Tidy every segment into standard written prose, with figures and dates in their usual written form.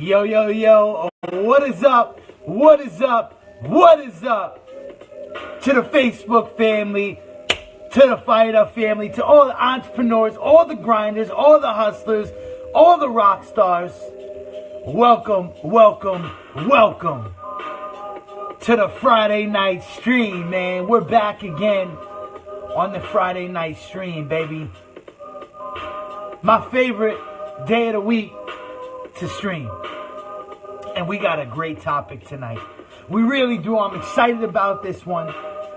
Yo, yo, yo, what is up? What is up? What is up? To the Facebook family, to the Fired Up family, to all the entrepreneurs, all the grinders, all the hustlers, all the rock stars. Welcome, welcome, welcome to the Friday night stream, man. We're back again on the Friday night stream, baby. My favorite day of the week to stream. And we got a great topic tonight. We really do. I'm excited about this one.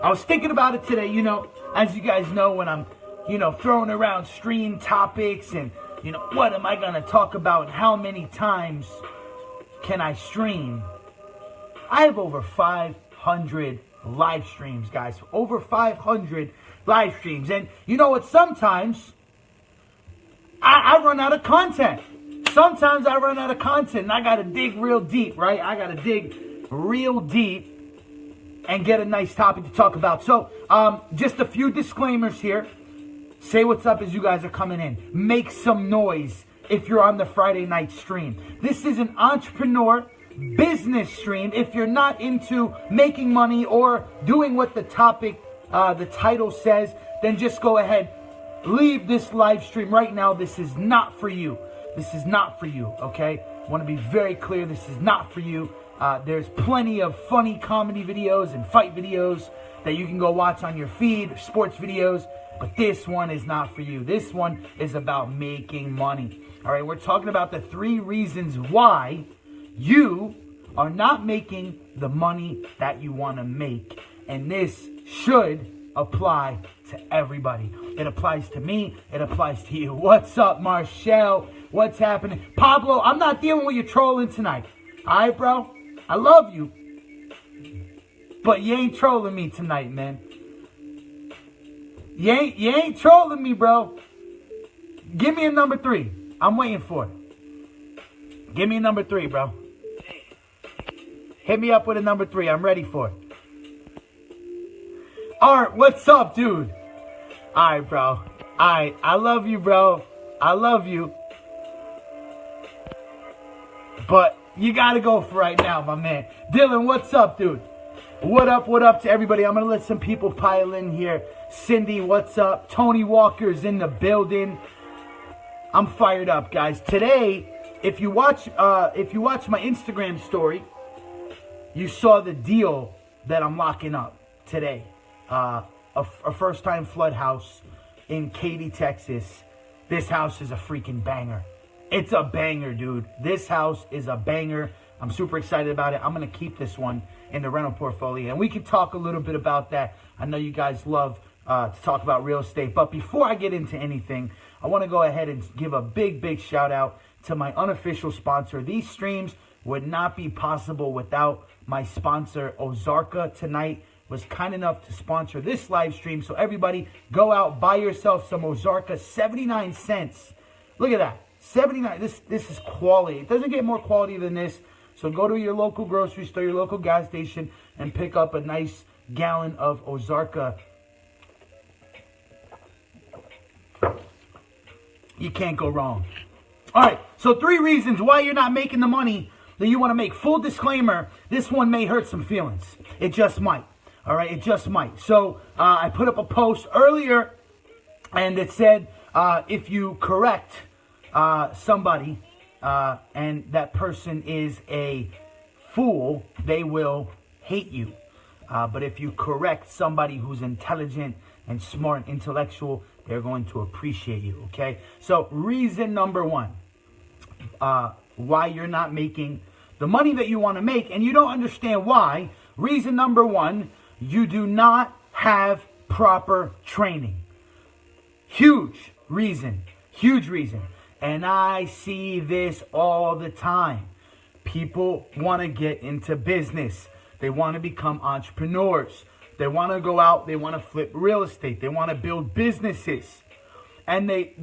I was thinking about it today, as you guys know, when I'm, throwing around stream topics and, what am I going to talk about? How many times can I stream? I have over 500 live streams, guys. Over 500 live streams. And you know what? Sometimes I run out of content. Sometimes I run out of content and I got to dig real deep, right? I got to dig real deep and get a nice topic to talk about. So, just a few disclaimers here. Say what's up as you guys are coming in. Make some noise if you're on the Friday night stream. This is an entrepreneur business stream. If you're not into making money or doing what the topic, the title says, then just go ahead. Leave this live stream right now. This is not for you. This is not for you, okay? I want to be very clear. This is not for you. There's plenty of funny comedy videos and fight videos that you can go watch on your feed, sports videos, but this one is not for you. This one is about making money. All right, we're talking about the 3 reasons why you are not making the money that you want to make. And this should apply to everybody. It applies to me. It applies to you. What's up, Marshall? What's happening? Pablo, I'm not dealing with your trolling tonight. All right, bro? I love you. But you ain't trolling me tonight, man. You ain't trolling me, bro. Give me a number 3. I'm waiting for it. Give me a number 3, bro. Hit me up with a number 3. I'm ready for it. Art, what's up, dude? All right, bro. All right. I love you, bro. I love you. But you got to go for right now, my man. Dylan, what's up, dude? What up to everybody? I'm going to let some people pile in here. Cindy, what's up? Tony Walker's in the building. I'm fired up, guys. Today, if you watch my Instagram story, you saw the deal that I'm locking up today. A first-time flood house in Katy, Texas. This house is a freaking banger. It's a banger, dude. This house is a banger. I'm super excited about it. I'm going to keep this one in the rental portfolio. And we can talk a little bit about that. I know you guys love to talk about real estate. But before I get into anything, I want to go ahead and give a big shout out to my unofficial sponsor. These streams would not be possible without my sponsor, Ozarka. Tonight was kind enough to sponsor this live stream. So everybody, go out, buy yourself some Ozarka, 79 cents. Look at that. 79. This is quality. It doesn't get more quality than this. So go to your local grocery store, your local gas station, and pick up a nice gallon of Ozarka. You can't go wrong. All right. So 3 reasons why you're not making the money that you want to make. Full disclaimer, this one may hurt some feelings. It just might. All right. It just might. So I put up a post earlier, and it said, if you correct somebody and that person is a fool, they will hate you. But if you correct somebody who's intelligent and smart and intellectual, they're going to appreciate you, okay? So reason number 1, why you're not making the money that you want to make, and you don't understand why. Reason number 1, you do not have proper training. Huge reason. Huge reason. And I see this all the time. People want to get into business. They want to become entrepreneurs. They want to go out. They want to flip real estate. They want to build businesses. And they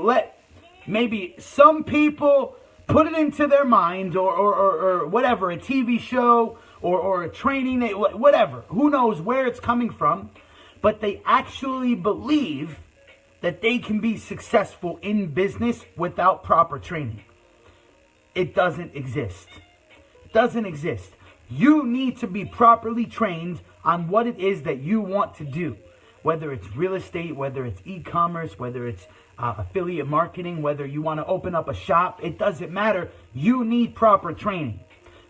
let maybe some people put it into their mind or whatever, a TV show or a training, whatever. Who knows where it's coming from. But they actually believe that they can be successful in business without proper training. It doesn't exist. It doesn't exist. You need to be properly trained on what it is that you want to do. Whether it's real estate, whether it's e-commerce, whether it's affiliate marketing, whether you want to open up a shop, it doesn't matter. You need proper training.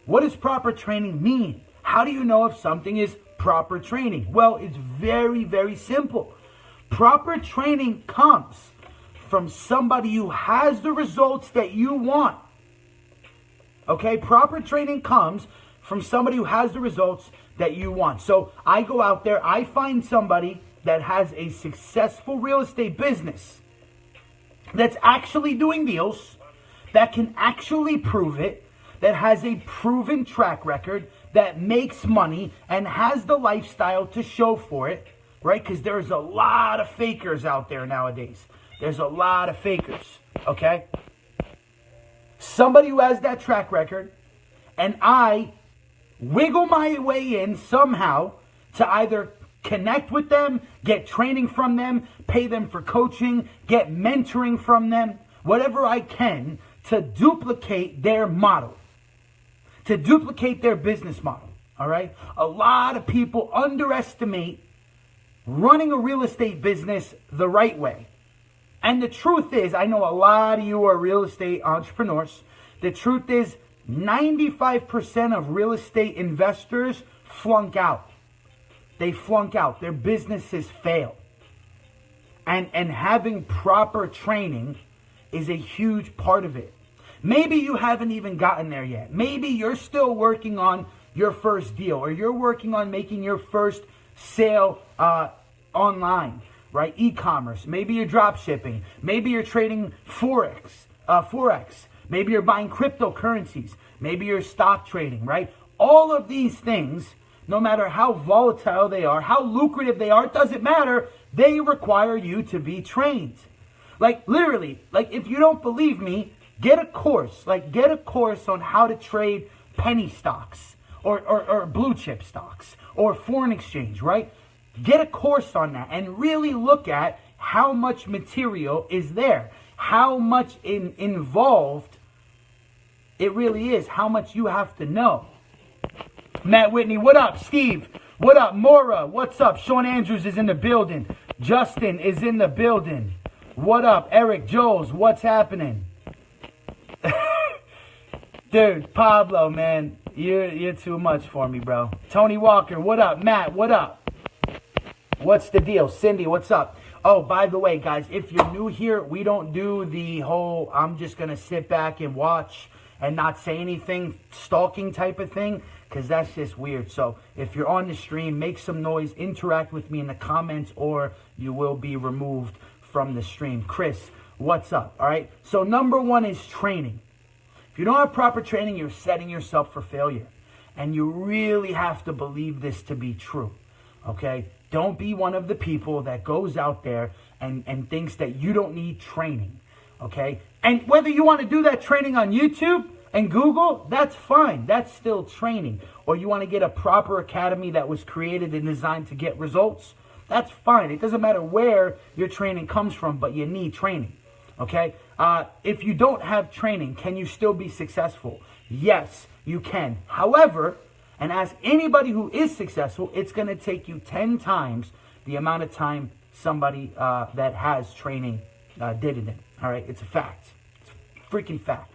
What does proper training mean? How do you know if something is proper training? Well, it's very, very simple. Proper training comes from somebody who has the results that you want. Okay? Proper training comes from somebody who has the results that you want. So I go out there, I find somebody that has a successful real estate business, that's actually doing deals, that can actually prove it, that has a proven track record, that makes money and has the lifestyle to show for it, right? Because there's a lot of fakers out there nowadays. There's a lot of fakers, okay? Somebody who has that track record, and I wiggle my way in somehow to either connect with them, get training from them, pay them for coaching, get mentoring from them, whatever I can to duplicate their model, to duplicate their business model, all right? A lot of people underestimate running a real estate business the right way. And the truth is, I know a lot of you are real estate entrepreneurs. The truth is, 95% of real estate investors flunk out. They flunk out. Their businesses fail. And having proper training is a huge part of it. Maybe you haven't even gotten there yet. Maybe you're still working on your first deal, or you're working on making your first sale online, right? E-commerce. Maybe you're drop shipping. Maybe you're trading Forex. Maybe you're buying cryptocurrencies. Maybe you're stock trading, right? All of these things, no matter how volatile they are, how lucrative they are, it doesn't matter. They require you to be trained. Like literally, like if you don't believe me, get a course. Like get a course on how to trade penny stocks or blue chip stocks or foreign exchange, right? Get a course on that and really look at how much material is there, how much involved it really is, how much you have to know. Matt Whitney, what up? Steve, what up? Maura, what's up? Sean Andrews is in the building. Justin is in the building. What up? Eric Jones, what's happening? Dude, Pablo, man, you're too much for me, bro. Tony Walker, what up? Matt, what up? What's the deal? Cindy, what's up? Oh, by the way, guys, if you're new here, we don't do the whole I'm just going to sit back and watch and not say anything stalking type of thing, because that's just weird. So if you're on the stream, make some noise, interact with me in the comments, or you will be removed from the stream. Chris, what's up? All right. So number one is training. If you don't have proper training, you're setting yourself for failure. And you really have to believe this to be true. Okay. Don't be one of the people that goes out there and thinks that you don't need training. Okay. And whether you want to do that training on YouTube and Google, that's fine. That's still training. Or you want to get a proper academy that was created and designed to get results, that's fine. It doesn't matter where your training comes from, but you need training. Okay? If you don't have training, can you still be successful? Yes, you can. However, and ask anybody who is successful, it's going to take you 10 times the amount of time somebody that has training did it in. All right? It's a fact. It's a freaking fact.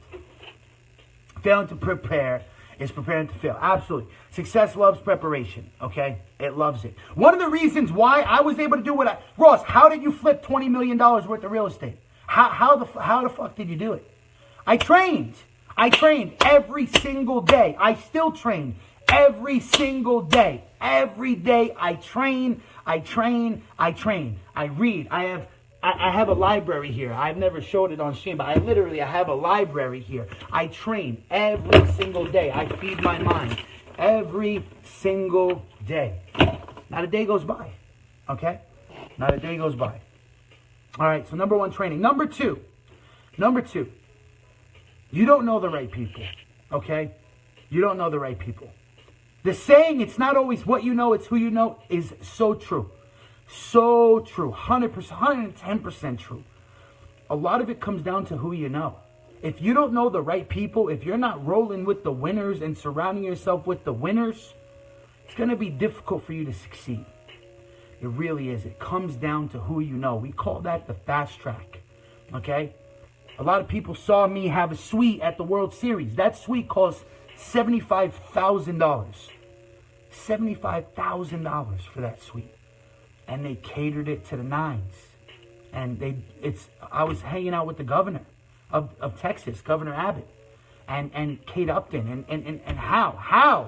Failing to prepare is preparing to fail. Absolutely. Success loves preparation. Okay? It loves it. One of the reasons why I was able to do what Ross, how did you flip $20 million worth of real estate? How the fuck did you do it? I trained. I trained every single day. I still train every single day. Every day I train. I read. I have a library here. I've never showed it on stream, but I have a library here. I train every single day. I feed my mind every single day. Not a day goes by. Okay? Not a day goes by. All right, so number one, training. Number two, you don't know the right people. Okay? You don't know the right people. The saying, it's not always what you know, it's who you know, is so true. So true. 100%, 110% true. A lot of it comes down to who you know. If you don't know the right people, if you're not rolling with the winners and surrounding yourself with the winners, it's going to be difficult for you to succeed. It really is. It comes down to who you know. We call that the fast track. Okay? A lot of people saw me have a suite at the World Series. That suite cost $75,000. $75,000 for that suite. And they catered it to the nines. And I was hanging out with the governor of Texas, Governor Abbott, and Kate Upton. And how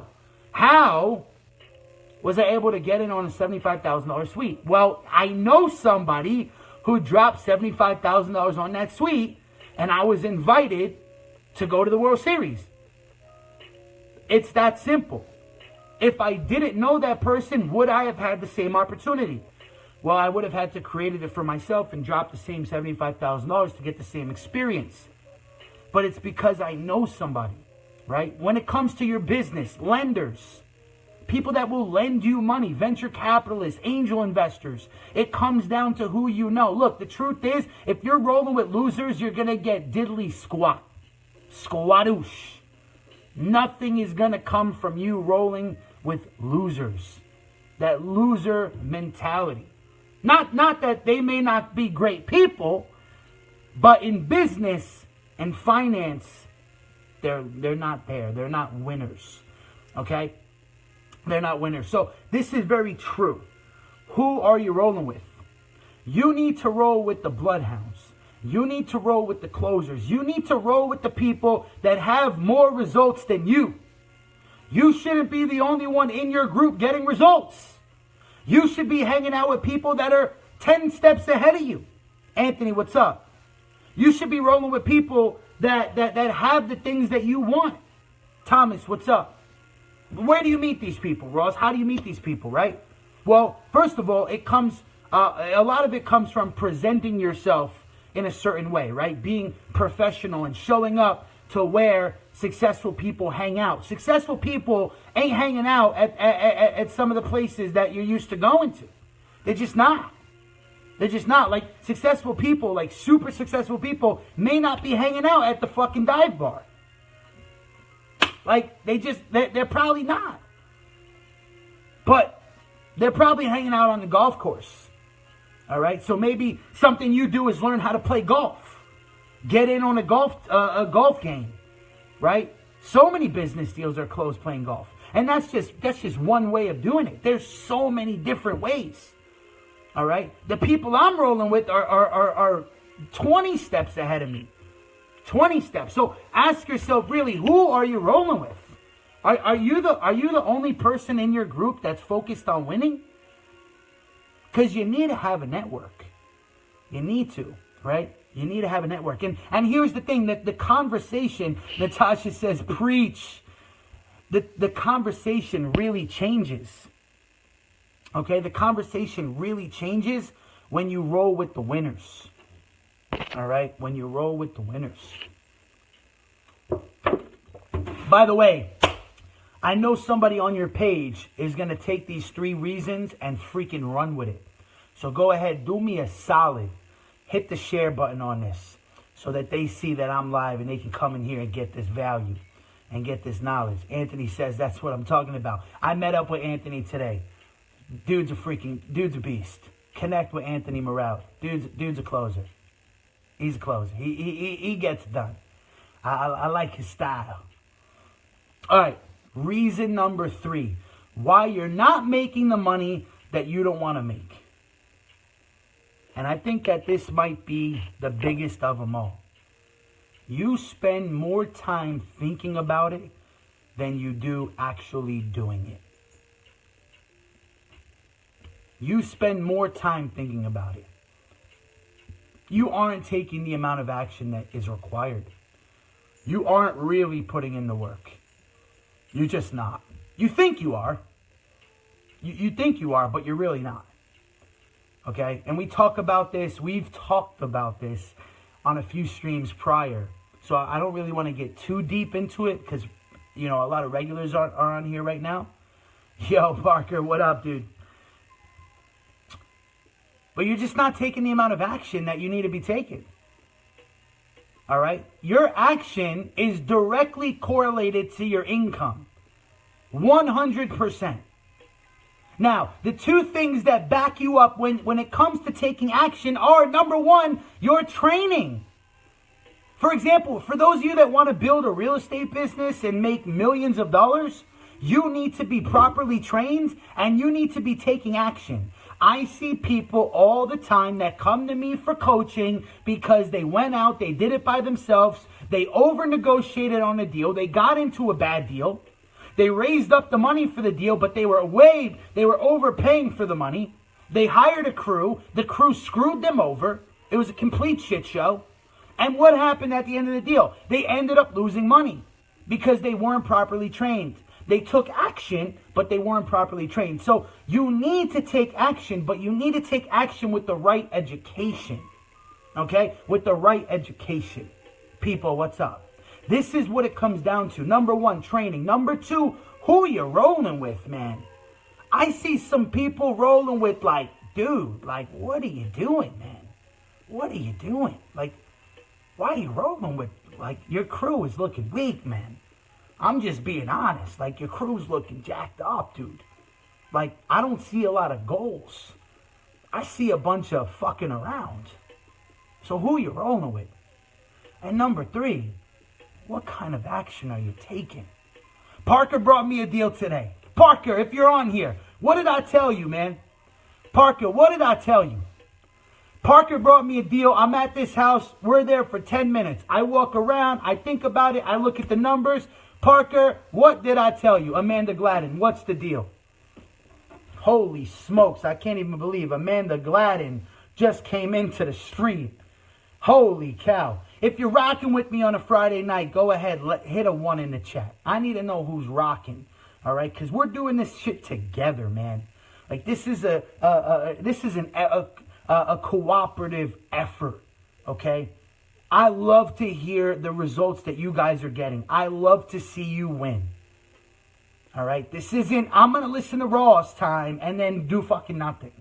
was I able to get in on a $75,000 suite? Well, I know somebody who dropped $75,000 on that suite, and I was invited to go to the World Series. It's that simple. If I didn't know that person, would I have had the same opportunity? Well, I would have had to create it for myself and drop the same $75,000 to get the same experience. But it's because I know somebody, right? When it comes to your business, lenders, people that will lend you money, venture capitalists, angel investors, it comes down to who you know. Look, the truth is, if you're rolling with losers, you're going to get diddly squat. Squatoosh. Nothing is going to come from you rolling with losers. That loser mentality. Not that they may not be great people, but in business and finance, they're not there. They're not winners. Okay? They're not winners. So this is very true. Who are you rolling with? You need to roll with the bloodhounds. You need to roll with the closers. You need to roll with the people that have more results than you. You shouldn't be the only one in your group getting results. You should be hanging out with people that are 10 steps ahead of you. Anthony, what's up? You should be rolling with people that have the things that you want. Thomas, what's up? Where do you meet these people, Ross? How do you meet these people, right? Well, first of all, it comes, a lot of it comes from presenting yourself in a certain way, right? Being professional and showing up to where successful people hang out. Successful people ain't hanging out at some of the places that you're used to going to. They're just not. They're just not. Like, successful people, like super successful people, may not be hanging out at the fucking dive bar. Like, they're probably not. But they're probably hanging out on the golf course. All right? So maybe something you do is learn how to play golf. Get in on a golf game, right? So many business deals are closed playing golf. And that's just one way of doing it. There's so many different ways. All right? The people I'm rolling with are 20 steps ahead of me. 20 steps. So ask yourself, really, who are you rolling with? Are you the only person in your group that's focused on winning? Because you need to have a network. You need to, right? You need to have a network. And here's the thing, that the conversation, Natasha says, preach. The conversation really changes. Okay? The conversation really changes when you roll with the winners. All right? When you roll with the winners. By the way, I know somebody on your page is going to take these 3 reasons and freaking run with it. So go ahead, do me a solid. Hit the share button on this so that they see that I'm live and they can come in here and get this value and get this knowledge. Anthony says that's what I'm talking about. I met up with Anthony today. Dude's a beast. Connect with Anthony Morale. Dude's a closer. He's a closer. He gets it done. I like his style. All right. Reason number 3. Why you're not making the money that you don't want to make. And I think that this might be the biggest of them all. You spend more time thinking about it than you do actually doing it. You spend more time thinking about it. You aren't taking the amount of action that is required. You aren't really putting in the work. You're just not. You think you are. You think you are, but you're really not. Okay? And we talk about this. We've talked about this on a few streams prior. So I don't really want to get too deep into it because, you know, a lot of regulars are on here right now. Yo, Parker, what up, dude? But you're just not taking the amount of action that you need to be taking. All right? Your action is directly correlated to your income. 100%. Now, the two things that back you up when it comes to taking action are, number one, your training. For example, for those of you that want to build a real estate business and make millions of dollars, you need to be properly trained and you need to be taking action. I see people all the time that come to me for coaching because they went out, they did it by themselves, they over-negotiated on a deal, they got into a bad deal, they raised up the money for the deal, but they were overpaying for the money. They hired a crew, the crew screwed them over, it was a complete shit show. And what happened at the end of the deal? They ended up losing money because they weren't properly trained. They took action, but they weren't properly trained. So you need to take action, but you need to take action with the right education. Okay? With the right education. People, what's up? This is what it comes down to. Number one, training. Number two, who you rolling with, man. I see some people rolling with like, dude, like, what are you doing, man? What are you doing? Like, why are you rolling with, like, your crew is looking weak, man. I'm just being honest. Like, your crew's looking jacked up, dude. Like, I don't see a lot of goals. I see a bunch of fucking around. So who you rolling with? And number three, what kind of action are you taking? Parker brought me a deal today. Parker, if you're on here, what did I tell you, man? Parker, what did I tell you? Parker brought me a deal. I'm at this house. We're there for 10 minutes. I walk around. I think about it. I look at the numbers. Parker, what did I tell you? Amanda Gladden, what's the deal? Holy smokes. I can't even believe Amanda Gladden just came into the street. Holy cow. If you're rocking with me on a Friday night, go ahead. Hit a 1 in the chat. I need to know who's rocking. All right? Because we're doing this shit together, man. Like, this is a cooperative effort, okay? I love to hear the results that you guys are getting. I love to see you win. All right? This isn't, I'm going to listen to Ross time and then do fucking nothing.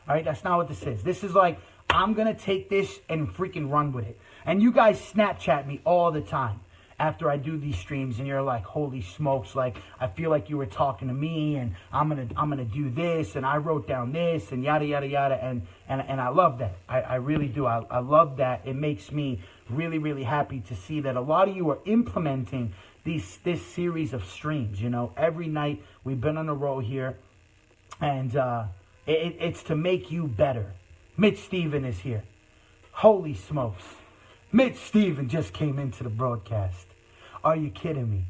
All right? That's not what this is. This is like, I'm going to take this and freaking run with it. And you guys Snapchat me all the time after I do these streams, and you're like, holy smokes, like, I feel like you were talking to me, and I'm gonna do this, and I wrote down this, and yada, yada, yada, and I love that. I really do. I love that. It makes me really, really happy to see that a lot of you are implementing this series of streams, you know. Every night we've been on a roll here, and it's to make you better. Mitch Steven is here. Holy smokes. Mitch Steven just came into the broadcast. Are you kidding me?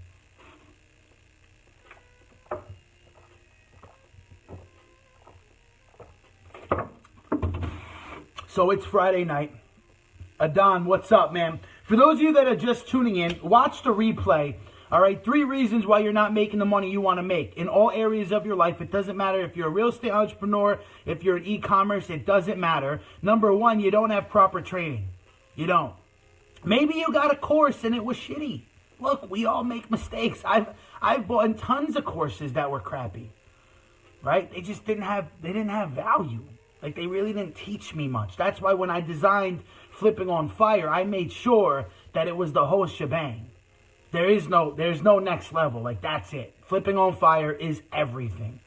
So it's Friday night. Adon, what's up, man? For those of you that are just tuning in, watch the replay. All right, 3 reasons why you're not making the money you want to make in all areas of your life. It doesn't matter if you're a real estate entrepreneur, if you're in e-commerce, it doesn't matter. Number 1, you don't have proper training. You don't. Maybe you got a course and it was shitty. Look, we all make mistakes. I've bought tons of courses that were crappy. Right? They just didn't have value. Like, they really didn't teach me much. That's why when I designed Flipping on Fire, I made sure that it was the whole shebang. There's no next level. Like, that's it. Flipping on Fire is everything.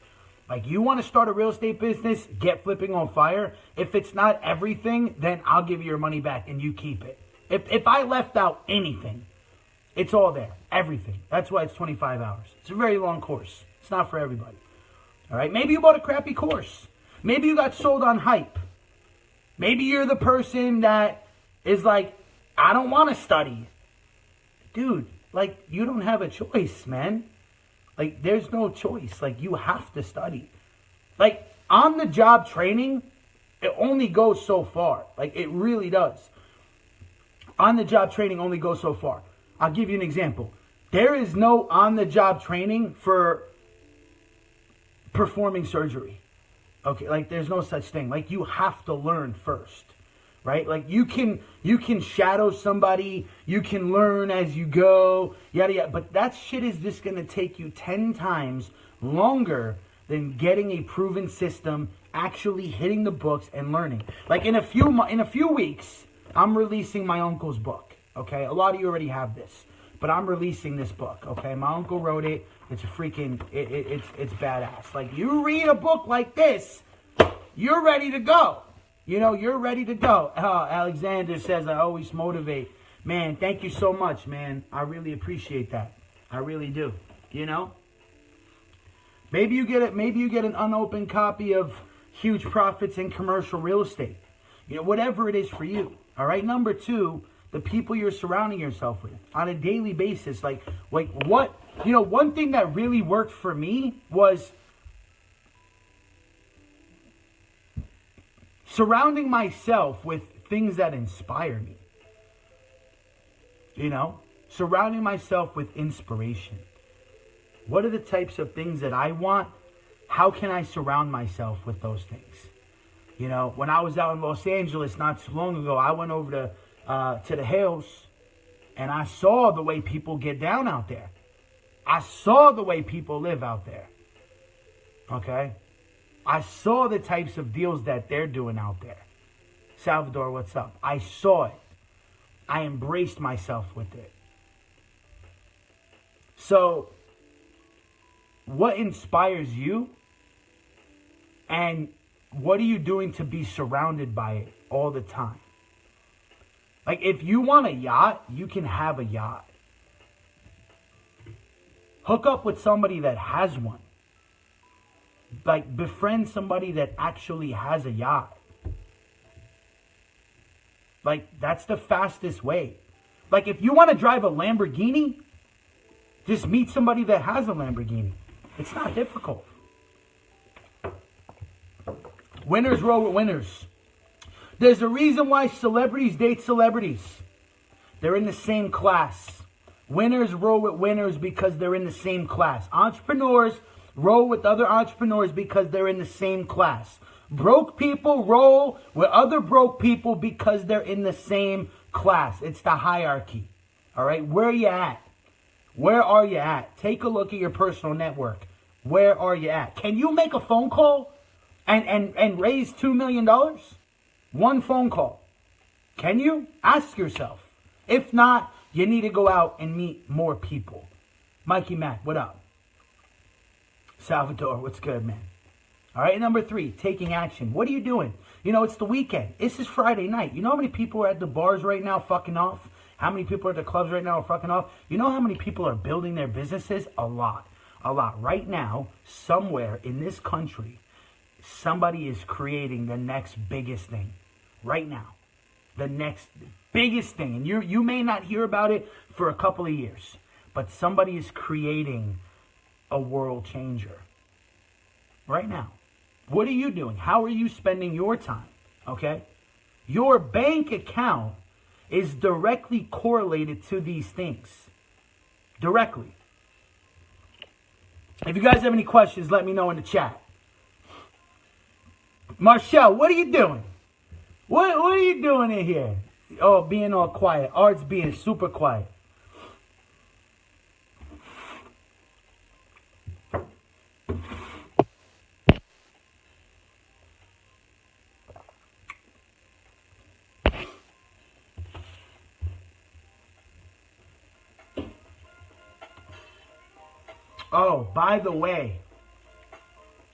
Like, you want to start a real estate business, get Flipping on Fire. If it's not everything, then I'll give you your money back and you keep it. If I left out anything, it's all there. Everything. That's why it's 25 hours. It's a very long course. It's not for everybody. All right? Maybe you bought a crappy course. Maybe you got sold on hype. Maybe you're the person that is like, I don't want to study. Dude, like, you don't have a choice, man. Like, there's no choice. Like, you have to study. Like, on-the-job training, it only goes so far. Like, it really does. On-the-job training only goes so far. I'll give you an example. There is no on-the-job training for performing surgery. Okay, like, there's no such thing. Like, you have to learn first, right? Like, you can shadow somebody, you can learn as you go, yada, yada. But that shit is just going to take you 10 times longer than getting a proven system, actually hitting the books and learning. Like, in a few weeks, I'm releasing my uncle's book, okay? A lot of you already have this, but I'm releasing this book, okay? My uncle wrote it. It's a freaking, it's badass. Like, you read a book like this, you're ready to go. You know, you're ready to go. Alexander says, I always motivate. Man, thank you so much, man. I really appreciate that. I really do. You know? Maybe you get it. Maybe you get an unopened copy of Huge Profits in Commercial Real Estate. You know, whatever it is for you. All right. Number two, the people you're surrounding yourself with on a daily basis. Like what, you know, one thing that really worked for me was surrounding myself with things that inspire me. You know, surrounding myself with inspiration. What are the types of things that I want? How can I surround myself with those things? You know, when I was out in Los Angeles not too long ago, I went over to the hills and I saw the way people get down out there. I saw the way people live out there. Okay? I saw the types of deals that they're doing out there. Salvador, what's up? I saw it. I embraced myself with it. So, what inspires you? And what are you doing to be surrounded by it all the time? Like, if you want a yacht, you can have a yacht. Hook up with somebody that has one. Like, befriend somebody that actually has a yacht. Like, that's the fastest way. Like, if you want to drive a Lamborghini, just meet somebody that has a Lamborghini. It's not difficult. Winners roll with winners. There's a reason why celebrities date celebrities. They're in the same class. Winners roll with winners because they're in the same class. Entrepreneurs roll with other entrepreneurs because they're in the same class. Broke people roll with other broke people because they're in the same class. It's the hierarchy. All right? Where are you at? Where are you at? Take a look at your personal network. Where are you at? Can you make a phone call and raise $2 million? One phone call. Can you? Ask yourself. If not, you need to go out and meet more people. Mikey Matt, what up? Salvador, what's good, man? All right, number 3, taking action. What are you doing? You know, it's the weekend. This is Friday night. You know how many people are at the bars right now fucking off? How many people are at the clubs right now are fucking off? You know how many people are building their businesses? A lot. A lot. Right now, somewhere in this country, somebody is creating the next biggest thing. Right now. The next biggest thing. And you may not hear about it for a couple of years. But somebody is creating a world changer. Right now. What are you doing? How are you spending your time? Okay? Your bank account is directly correlated to these things. Directly. If you guys have any questions, let me know in the chat. Marshall, what are you doing? What are you doing in here? Oh, being all quiet. Art's being super quiet. Oh, by the way,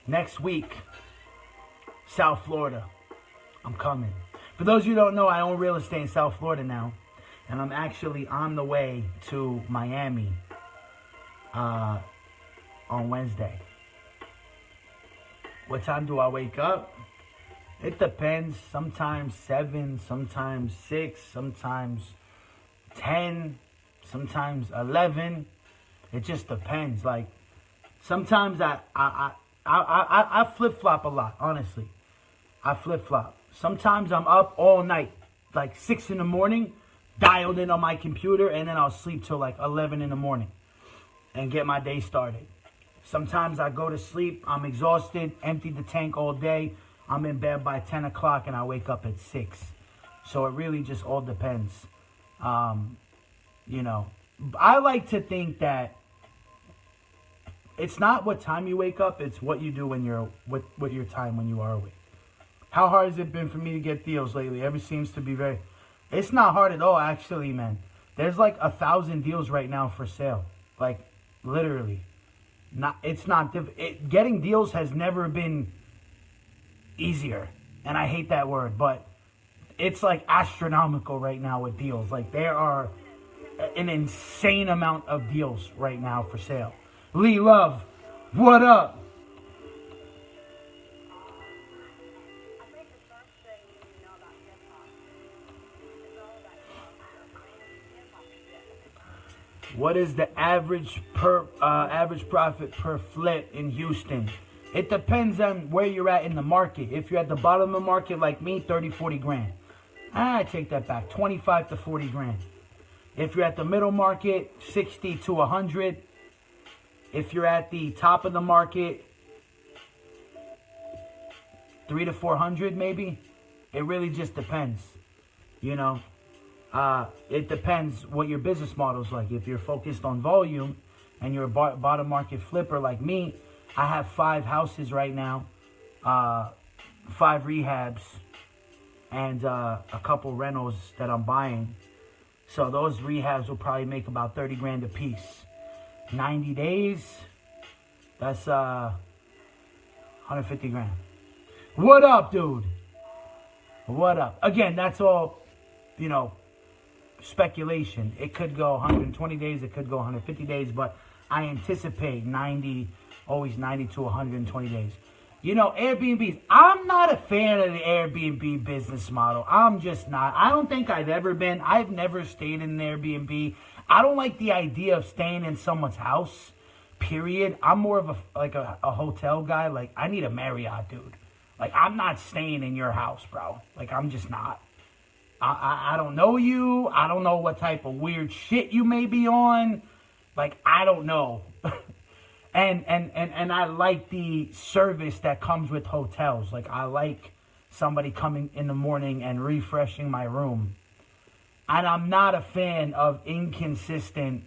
next week, South Florida, I'm coming. For those of you who don't know, I own real estate in South Florida now. And I'm actually on the way to Miami on Wednesday. What time do I wake up? It depends. Sometimes 7, sometimes 6, sometimes 10, sometimes 11. It just depends. Like, sometimes I flip-flop a lot, honestly. I flip-flop. Sometimes I'm up all night, like 6 in the morning, dialed in on my computer, and then I'll sleep till like 11 in the morning and get my day started. Sometimes I go to sleep, I'm exhausted, empty the tank all day. I'm in bed by 10 o'clock and I wake up at 6. So it really just all depends. You know, I like to think that it's not what time you wake up, it's what you do when you're with your time when you are awake. How hard has it been for me to get deals lately? Ever seems to be very... It's not hard at all, actually, man. There's like 1,000 deals right now for sale. Like, literally. Getting deals has never been easier. And I hate that word, but it's like astronomical right now with deals. Like, there are an insane amount of deals right now for sale. Lee Love, what up? What is the average profit per flip in Houston? It depends on where you're at in the market. If you're at the bottom of the market like me, 30, 40 grand. I take that back, 25 to 40 grand. If you're at the middle market, 60 to 100. If you're at the top of the market, 300 to 400 maybe. It really just depends, you know. It depends what your business model is like. If you're focused on volume and you're a bottom market flipper like me, I have 5 houses right now, 5 rehabs, and a couple rentals that I'm buying. So those rehabs will probably make about 30 grand a piece. 90 days, that's 150 grand. What up, dude? What up? Again, that's all, you know, speculation. It could go 120 days, it could go 150 days, but I anticipate 90, always 90 to 120 days. You know, Airbnbs, I'm not a fan of the Airbnb business model. I'm just not. I don't think I've ever been. I've never stayed in an Airbnb. I don't like the idea of staying in someone's house, period. I'm more of a hotel guy. Like, I need a Marriott, dude. Like, I'm not staying in your house, bro. Like, I'm just not. I don't know you. I don't know what type of weird shit you may be on. Like, I don't know. And I like the service that comes with hotels. Like, I like somebody coming in the morning and refreshing my room. And I'm not a fan of inconsistent.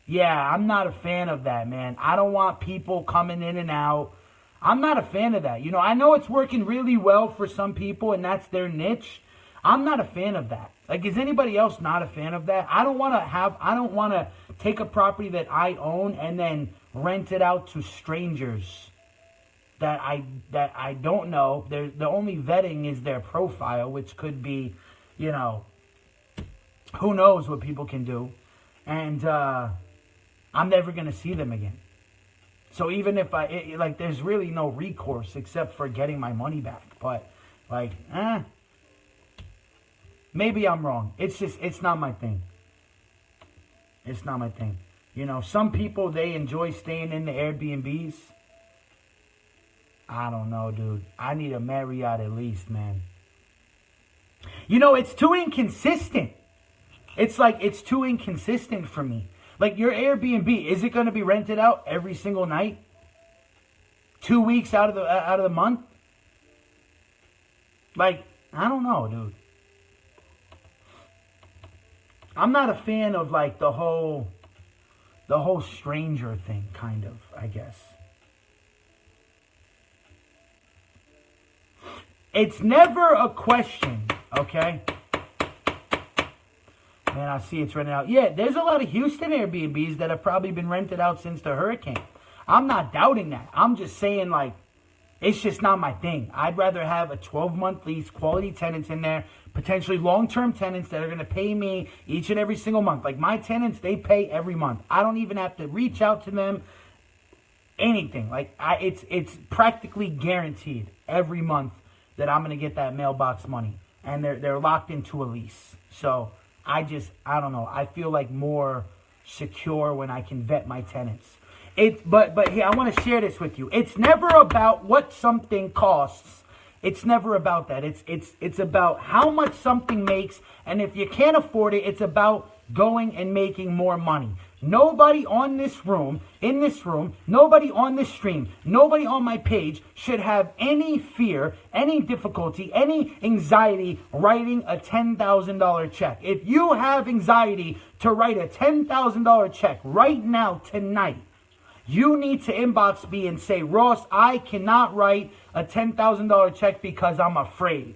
Yeah, I'm not a fan of that, man. I don't want people coming in and out. I'm not a fan of that. You know, I know it's working really well for some people and that's their niche. I'm not a fan of that. Like, is anybody else not a fan of that? I don't want to take a property that I own and then rent it out to strangers that I don't know. The only vetting is their profile, which could be, you know, who knows what people can do. And I'm never going to see them again. So even if there's really no recourse except for getting my money back. But, like, maybe I'm wrong. It's not my thing. It's not my thing. You know, some people, they enjoy staying in the Airbnbs. I don't know, dude. I need a Marriott at least, man. You know, it's too inconsistent. It's like, it's too inconsistent for me. Like, your Airbnb, is it going to be rented out every single night? 2 weeks out of the month? Like, I don't know, dude. I'm not a fan of, like, the whole stranger thing, kind of, I guess. It's never a question, okay? Man, I see it's rented out. Yeah, there's a lot of Houston Airbnbs that have probably been rented out since the hurricane. I'm not doubting that. I'm just saying, like, it's just not my thing. I'd rather have a 12-month lease, quality tenants in there, potentially long-term tenants that are going to pay me each and every single month. Like, my tenants, they pay every month. I don't even have to reach out to them, anything. Like, it's practically guaranteed every month that I'm going to get that mailbox money. And they're locked into a lease. So, I don't know. I feel like more secure when I can vet my tenants. But here, I want to share this with you. It's never about what something costs. It's never about that. It's about how much something makes, and if you can't afford it, it's about going and making more money. Nobody on this room, nobody on this stream, nobody on my page should have any fear, any difficulty, any anxiety writing a $10,000 check. If you have anxiety to write a $10,000 check right now, tonight, you need to inbox me and say, Ross, I cannot write a $10,000 check because I'm afraid.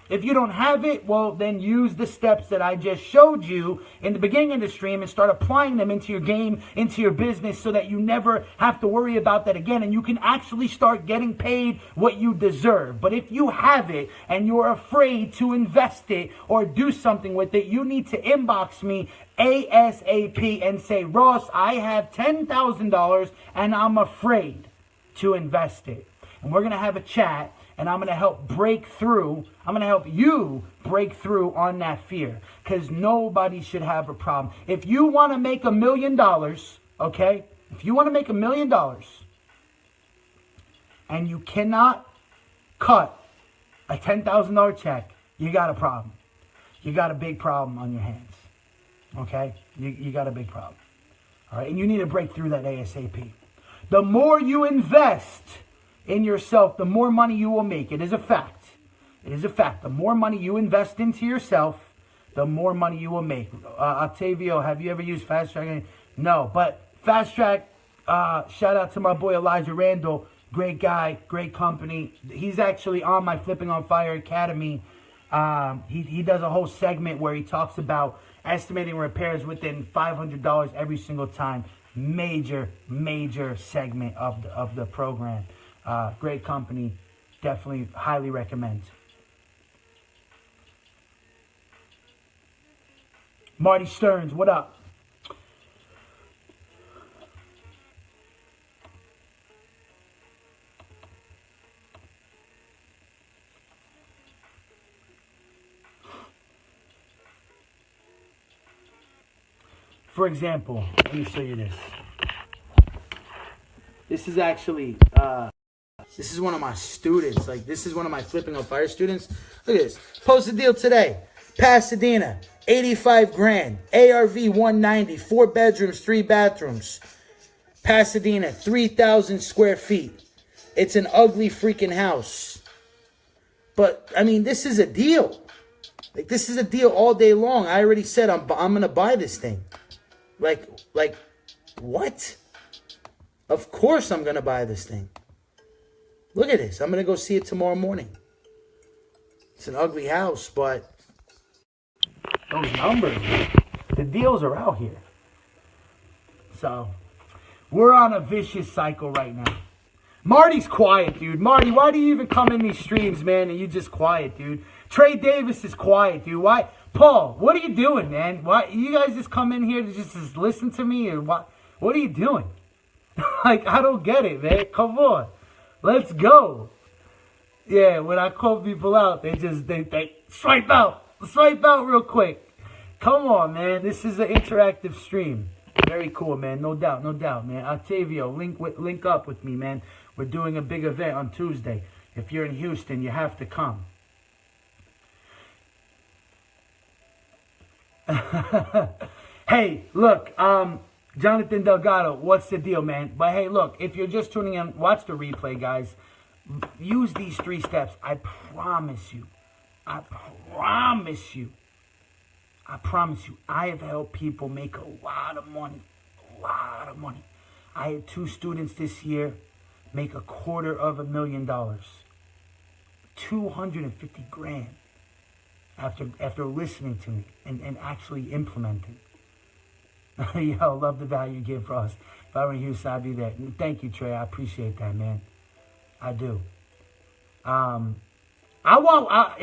If you don't have it, well, then use the steps that I just showed you in the beginning of the stream and start applying them into your game, into your business, so that you never have to worry about that again. And you can actually start getting paid what you deserve. But if you have it and you're afraid to invest it or do something with it, you need to inbox me ASAP and say, Ross, I have $10,000 and I'm afraid to invest it. And we're going to have a chat. And I'm going to help break through. I'm going to help you break through on that fear. Because nobody should have a problem. If you want to make $1 million, okay? If you want to make $1 million and you cannot cut a $10,000 check, you got a problem. You got a big problem on your hands. Okay? You got a big problem. All right? And you need to break through that ASAP. The more you invest in yourself, the more money you will make. It is a fact. It is a fact. The more money you invest into yourself, the more money you will make. Octavio, have you ever used Fast Track? No, but Fast Track, shout out to my boy Elijah Randall. Great guy, great company. He's actually on my Flipping on Fire Academy. He does a whole segment where he talks about estimating repairs within $500 every single time. Major segment of the program. Great company. Definitely highly recommend. Marty Stearns, what up? For example, let me show you this. This is actually, this is one of my students. Like, this is one of my Flipping on Fire students. Look at this. Post a deal today. Pasadena, 85 grand. ARV 190, 4 bedrooms, 3 bathrooms. Pasadena, 3,000 square feet. It's an ugly freaking house. But, I mean, this is a deal. Like, this is a deal all day long. I already said I'm going to buy this thing. Like, what? Of course I'm going to buy this thing. Look at this. I'm going to go see it tomorrow morning. It's an ugly house, but those numbers, man, the deals are out here. So, we're on a vicious cycle right now. Marty's quiet, dude. Marty, why do you even come in these streams, man, and you just quiet, dude? Trey Davis is quiet, dude. Why? Paul, what are you doing, man? Why you guys just come in here to just listen to me, or what? What are you doing? Like, I don't get it, man. Come on. Let's go. Yeah, when I call people out, they swipe out. Swipe out real quick. Come on, man. This is an interactive stream. Very cool, man. No doubt, man. Octavio, link up with me, man. We're doing a big event on Tuesday. If you're in Houston, you have to come. Hey, look, Jonathan Delgado, what's the deal, man? But hey, look, if you're just tuning in, watch the replay, guys. Use these 3 steps. I promise you. I have helped people make a lot of money. I had 2 students this year make $250,000. 250 grand after listening to me and actually implementing. Yo, love the value you give for us. If I were in Houston, I'd be there. Thank you, Trey. I appreciate that, man. I do. I want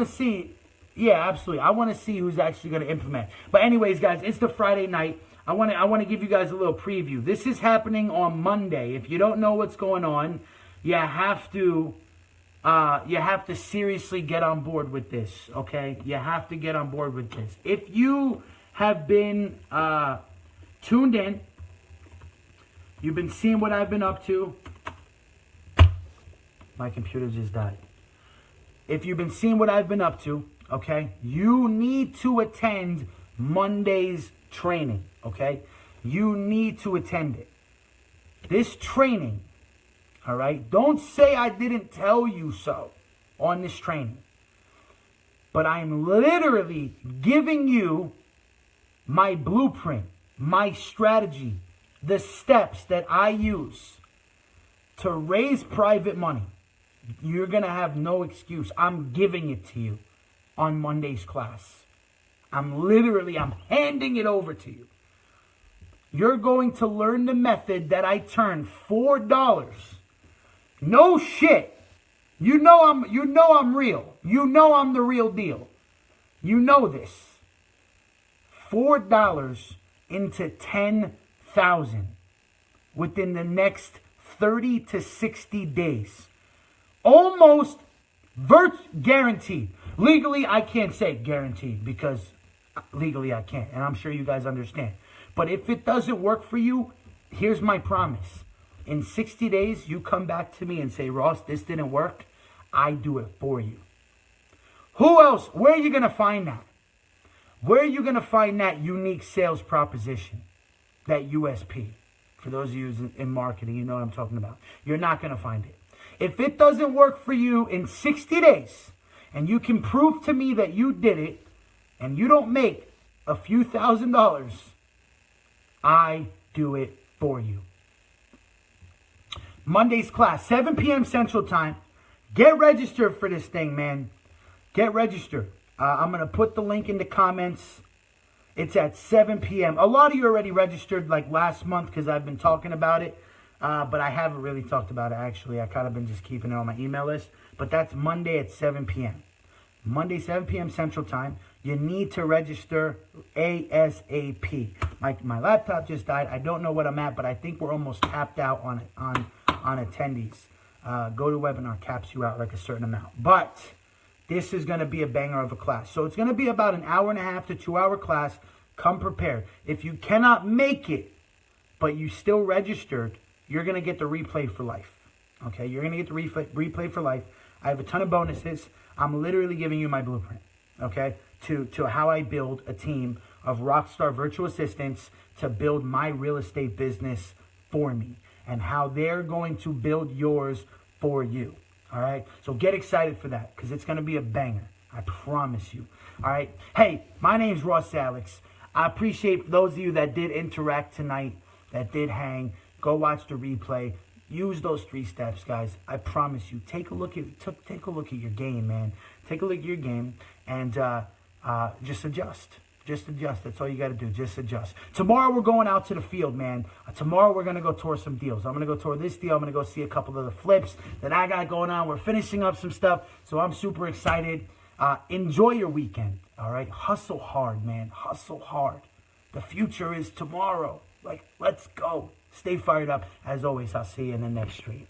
to see. Yeah, absolutely. I want to see who's actually going to implement. But anyways, guys, it's the Friday night. I want to give you guys a little preview. This is happening on Monday. If you don't know what's going on, you have to seriously get on board with this, okay? You have to get on board with this. If you have been tuned in, you've been seeing what I've been up to. My computer just died. If you've been seeing what I've been up to, okay, you need to attend Monday's training, okay? You need to attend it. This training, all right? Don't say I didn't tell you so on this training. But I'm literally giving you my blueprint, my strategy, the steps that I use to raise private money. You're going to have no excuse. I'm giving it to you on Monday's class. I'm handing it over to you. You're going to learn the method that I turned $4. No shit. You know I'm real. You know I'm the real deal. You know this. $4 into 10,000 within the next 30 to 60 days. Almost guaranteed. Legally, I can't say guaranteed because legally I can't. And I'm sure you guys understand. But if it doesn't work for you, here's my promise. In 60 days, you come back to me and say, Ross, this didn't work. I do it for you. Who else? Where are you going to find that? Where are you going to find that unique sales proposition? That USP? For those of you in marketing, you know what I'm talking about. You're not going to find it. If it doesn't work for you in 60 days, and you can prove to me that you did it, and you don't make a few $1,000s, I do it for you. Monday's class, 7 p.m. Central Time. Get registered for this thing, man. Get registered. I'm going to put the link in the comments. It's at 7 p.m. A lot of you already registered like last month because I've been talking about it. But I haven't really talked about it, actually. I kind of been just keeping it on my email list. But that's Monday at 7 p.m. Monday, 7 p.m. Central Time. You need to register ASAP. My laptop just died. I don't know what I'm at, but I think we're almost tapped out on attendees. GoToWebinar caps you out like a certain amount. But this is going to be a banger of a class. So it's going to be about an hour and a half to 2 hour class. Come prepared. If you cannot make it, but you still registered, you're going to get the replay for life. Okay, you're going to get the replay for life. I have a ton of bonuses. I'm literally giving you my blueprint, okay, to how I build a team of rockstar virtual assistants to build my real estate business for me and how they're going to build yours for you, all right? So get excited for that because it's going to be a banger. I promise you, all right? Hey, my name's Ross Alex. I appreciate those of you that did interact tonight, that did hang. Go watch the replay. Use those 3 steps, guys. I promise you. Take a look at your game, man. Take a look at your game and just adjust. Just adjust. That's all you got to do. Just adjust. Tomorrow we're going out to the field, man. Tomorrow we're going to go tour some deals. I'm going to go tour this deal. I'm going to go see a couple of the flips that I got going on. We're finishing up some stuff, so I'm super excited. Enjoy your weekend, all right? Hustle hard, man. Hustle hard. The future is tomorrow. Like, let's go. Stay fired up. As always, I'll see you in the next stream.